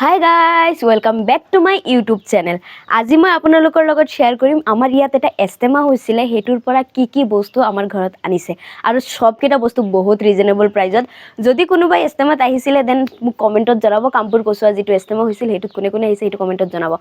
High guys, welcome back to my YouTube channel. আজি মই আপোনালোকৰ লগত শ্বেয়াৰ কৰিম আমাৰ ইয়াত এটা এষ্টেমা হৈছিলে, সেইটোৰ পৰা কি কি বস্তু আমাৰ ঘৰত আনিছে আৰু সবকেইটা বস্তু বহুত ৰিজনেবল প্ৰাইজত। যদি কোনোবাই এষ্টেমাত আহিছিলে দেন মোক কমেণ্টত জনাব। কামপুৰ কচুৱা যিটো এষ্টেমা হৈছিল সেইটোত কোনে কোনে আহিছে সেইটো কমেণ্টত জনাব।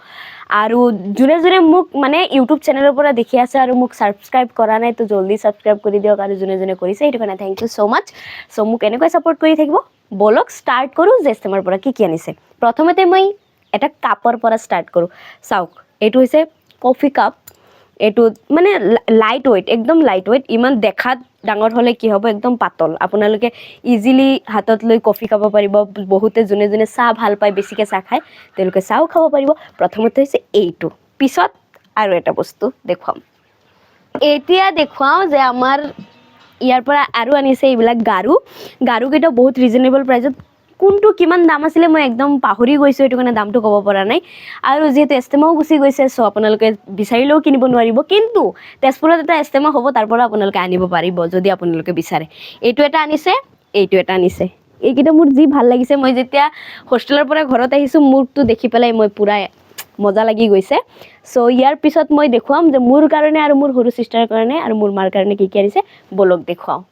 আৰু যোনে যোনে মোক মানে ইউটিউব চেনেলৰ পৰা দেখি আছে আৰু মোক ছাবস্ক্ৰাইব কৰা নাই তো জল্দি ছাবস্ক্ৰাইব কৰি দিয়ক, আৰু যোনে যোনে কৰিছে সেইটো কাৰণে থেংক ইউ ছ' মাছ। চ' মোক এনেকৈ ছাপোৰ্ট কৰি থাকিব। বলক ষ্টাৰ্ট কৰোঁ যে এষ্টেমাৰ পৰা কি কি আনিছে। প্ৰথমতে মই এটা কাপৰ পৰা ষ্টাৰ্ট কৰোঁ। চাওক, এইটো হৈছে কফি কাপ। এইটো মানে লাইট ৱেইট, একদম লাইট ৱেইট। ইমান দেখাত ডাঙৰ হ'লে কি হ'ব, একদম পাতল। আপোনালোকে ইজিলি হাতত লৈ কফি খাব পাৰিব। বহুতে যোনে যোনে চাহ ভাল পায়, বেছিকৈ চাহ খায়, তেওঁলোকে চাহও খাব পাৰিব। প্ৰথমতে হৈছে এইটো, পিছত আৰু এটা বস্তু দেখুৱাম। এতিয়া দেখুৱাওঁ যে আমাৰ ইয়াৰ পৰা আৰু আনিছে এইবিলাক গাৰুকেইটা বহুত ৰিজনেবল প্ৰাইজত। কোনটো কিমান দাম আছিলে মই একদম পাহৰি গৈছোঁ, সেইটো কাৰণে দামটো ক'ব পৰা নাই। আৰু যিহেতু এষ্টেমাও গুচি গৈছে, চ' আপোনালোকে বিচাৰিলেও কিনিব নোৱাৰিব। কিন্তু তেজপুৰত এটা এষ্টেমা হ'ব, তাৰ পৰা আপোনালোকে আনিব পাৰিব যদি আপোনালোকে বিচাৰে। এইটো এটা আনিছে, এইটো এটা আনিছে। এইকেইটা মোৰ যি ভাল লাগিছে। মই যেতিয়া হোষ্টেলৰ পৰা ঘৰত আহিছোঁ, মোৰতো দেখি পেলাই মই পূৰা মজা লাগি গৈছে। চ' ইয়াৰ পিছত মই দেখুৱাম যে মোৰ কাৰণে আৰু মোৰ সৰু চিষ্টাৰৰ কাৰণে আৰু মোৰ মাৰ কাৰণে কি কি আনিছে, বলক দেখুৱাওঁ।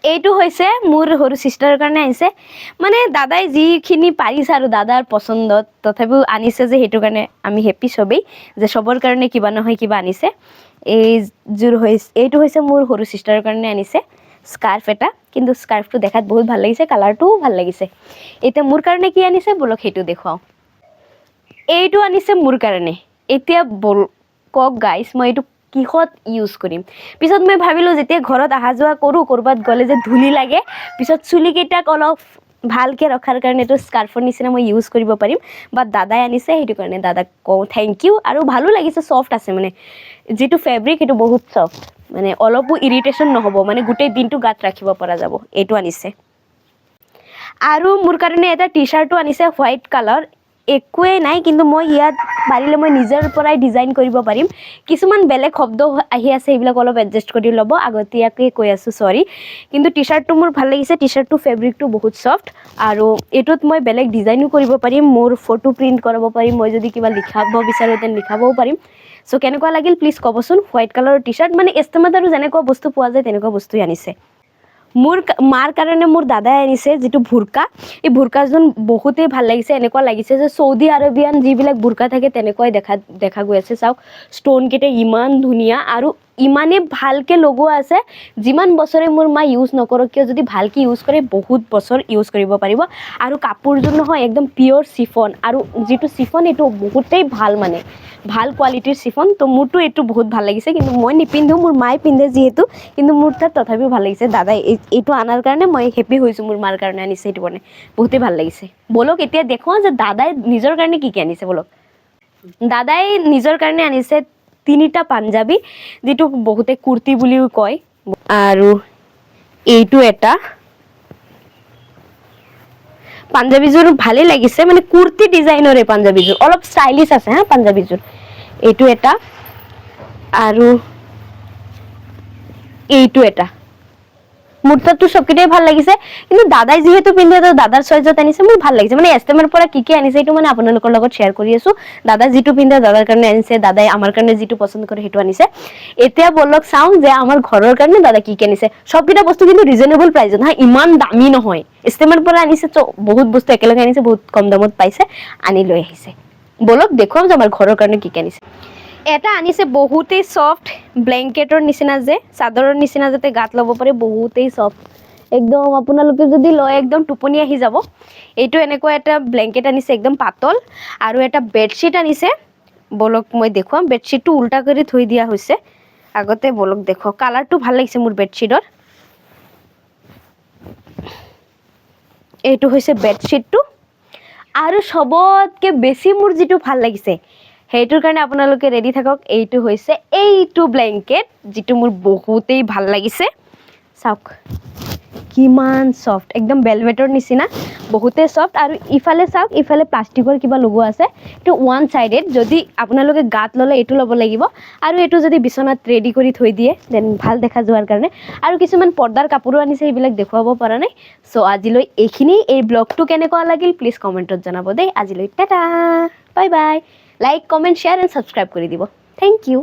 এইটো হৈছে মোৰ সৰু চিষ্টাৰৰ কাৰণে আনিছে। মানে দাদাই যিখিনি পাৰিছে আৰু দাদাৰ পচন্দত তথাপিও আনিছে যে, সেইটো কাৰণে আমি হেপ্পী চবেই যে চবৰ কাৰণে কিবা নহয় কিবা আনিছে। এইটো হৈছে মোৰ সৰু চিষ্টাৰৰ কাৰণে আনিছে স্কাৰ্ফ এটা, কিন্তু স্কাৰ্ফটো দেখাত বহুত ভাল লাগিছে, কালাৰটোও ভাল লাগিছে। এতিয়া মোৰ কাৰণে কি আনিছে বলক সেইটো দেখুৱাওঁ। এইটো আনিছে মোৰ কাৰণে। এতিয়া কওক গাইজ, মই এইটো কিহত ইউজ কৰিম। পিছত মই ভাবিলোঁ যেতিয়া ঘৰত অহা যোৱা কৰোঁ, ক'ৰবাত গ'লে যে ধূলি লাগে, পিছত চুলিকেইটাক অলপ ভালকৈ ৰখাৰ কাৰণে এইটো স্কাৰ্ফৰ নিচিনা মই ইউজ কৰিব পাৰিম। বাট দাদাই আনিছে, সেইটো কাৰণে দাদাক কওঁ থেংক ইউ। আৰু ভালো লাগিছে, ছফ্ট আছে মানে যিটো ফেব্ৰিক সেইটো বহুত ছফ্ট, মানে অলপো ইৰিটেশ্যন নহ'ব, মানে গোটেই দিনটো গাত ৰাখিব পৰা যাব। এইটো আনিছে। আৰু মোৰ কাৰণে এটা টি চাৰ্টো আনিছে হোৱাইট কালাৰ। একোৱেই নাই, কিন্তু মই ইয়াত পাৰিলে মই নিজৰ পৰাই ডিজাইন কৰিব পাৰিম। কিছুমান বেলেগ শব্দ আহি আছে, সেইবিলাক অলপ এডজাষ্ট কৰি ল'ব, আগতীয়াকৈ কৈ আছোঁ, চৰি। কিন্তু টি চাৰ্টটো মোৰ ভাল লাগিছে। টি চাৰ্টটো ফেব্ৰিকটো বহুত ছফ্ট, আৰু এইটোত মই বেলেগ ডিজাইনো কৰিব পাৰিম, মোৰ ফটো প্ৰিণ্ট কৰাব পাৰিম। মই যদি কিবা লিখাব বিচাৰোঁ তেন্তে লিখাবও পাৰিম। চ' কেনেকুৱা লাগিল প্লিজ ক'বচোন। হোৱাইট কালাৰৰ টি চাৰ্ট, মানে এষ্টেমাত আৰু যেনেকুৱা বস্তু পোৱা যায় তেনেকুৱা বস্তুৱে আনিছে। মোৰ মাৰ কাৰণে মোৰ দাদাই আনিছে যিটো ভুৰ্কা। এই ভুৰ্কাযোৰ বহুতেই ভাল লাগিছে। এনেকুৱা লাগিছে যে চৌদি আৰবিয়ান যিবিলাক ভুৰ্কা থাকে তেনেকুৱাই দেখা গৈ আছে। চাওক, ষ্ট'নকেইটা ইমান ধুনীয়া আৰু ইমানেই ভালকৈ লগোৱা আছে। যিমান বছৰে মোৰ মা ইউজ নকৰক কিয়, যদি ভালকৈ ইউজ কৰে বহুত বছৰ ইউজ কৰিব পাৰিব। আৰু কাপোৰযোৰ নহয় একদম পিয়'ৰ চিফন, আৰু যিটো চিফন এইটো বহুতেই ভাল, মানে ভাল কোৱালিটিৰ চিফন। তো মোৰতো এইটো বহুত ভাল লাগিছে, কিন্তু মই নিপিন্ধোঁ, মোৰ মায়ে পিন্ধে যিহেতু। কিন্তু মোৰ তাত তথাপিও ভাল লাগিছে। দাদাই এইটো আনাৰ কাৰণে মই হেপ্পী হৈছোঁ। মোৰ মাৰ কাৰণে আনিছে, সেইটো কাৰণে বহুতেই ভাল লাগিছে। বলক এতিয়া দেখুৱাওঁ যে দাদাই নিজৰ কাৰণে কি কি আনিছে। বলক, দাদাই নিজৰ কাৰণে আনিছে 3টা পাঞ্জাবী, যিটো বহুতে কুৰ্তি বুলিও কয়। আৰু এইটো এটা পাঞ্জাবীযোৰ ভালেই লাগিছে, মানে কুৰ্তি ডিজাইনৰে পাঞ্জাবীযোৰ, অলপ ষ্টাইলিছ আছে হা পাঞ্জাবীযোৰ। এইটো এটা, আৰু এইটো এটা। মোৰ তাততো চবকেইটাই ভাল লাগিছে, কিন্তু দাদাই যিহেতু পিন্ধে তো দাদাৰ চইজত আনিছে। মোৰ ভাল লাগিছে, মানে এষ্টেমাৰ পৰা কি কি আনিছে এইটো মানে আপোনালোকৰ লগত শ্বেয়াৰ কৰি আছোঁ। দাদা যিটো পিন্ধে দাদাৰ কাৰণে আনিছে, দাদাই আমাৰ কাৰণে যিটো পচন্দ কৰে সেইটো আনিছে। এতিয়া বলক চাওঁ যে আমাৰ ঘৰৰ কাৰণে দাদা কি কি আনিছে। সবকেইটা বস্তু কিন্তু ৰিজনেবল প্ৰাইজত হা, ইমান দামী নহয়। এষ্টেমাৰ পৰা আনিছে তো বহুত বস্তু একেলগে আনিছে, বহুত কম দামত পাইছে, আনি লৈ আহিছে। বলক দেখুৱাম যে আমাৰ ঘৰৰ কাৰণে কি কি আনিছে। এটা আনিছে বহুতেই ছফ্ট ব্লেংকেটৰ নিচিনা, যে চাদৰৰ নিচিনা যাতে গাত ল'ব পাৰে, বহুতেই ছফ্ট। একদম আপোনালোকে যদি লয় একদম টোপনি আহি যাব। এইটো এনেকুৱা এটা ব্লেংকেট আনিছে, একদম পাতল। আৰু এটা বেডশ্বীট আনিছে। বলক মই দেখুৱাম। বেডশ্বীটটো উল্টা কৰি থৈ দিয়া হৈছে আগতে। বলক দেখুৱাওক, কালাৰটো ভাল লাগিছে মোৰ বেডশ্বীটৰ। এইটো হৈছে বেডশ্বীটটো। আৰু চবতকৈ বেছি মোৰ যিটো ভাল লাগিছে, সেইটোৰ কাৰণে আপোনালোকে ৰেডি থাকক। এইটো হৈছে এইটো ব্লেংকেট, যিটো মোৰ বহুতেই ভাল লাগিছে। চাওক, কিমান সফট একদম বেলভেটৰ নিচিনা বহুতে সফট আৰু ইফালে চাওক ইফালে প্লাষ্টিকৰ কিবা লগোৱা আছে এইটো ওৱান সাইডেড যদি আপোনালোকে গাত ল'লে এইটো ল'ব লাগিব আৰু এইটো যদি বিছনাত ৰেডি কৰি থৈ দিয়ে দেন ভাল দেখা যোৱাৰ কাৰণে আৰু কিছুমান পৰ্দাৰ কাপোৰো আনিছে এইবিলাক দেখুৱাব পৰা নাই সো আজিলৈ এইখিনি এই ব্লগটো কেনেকুৱা লাগিল প্লিজ কমেণ্টত জনাব দেই আজিলৈ tata bye bye like comment share and subscribe কৰি দিব থেংক ইউ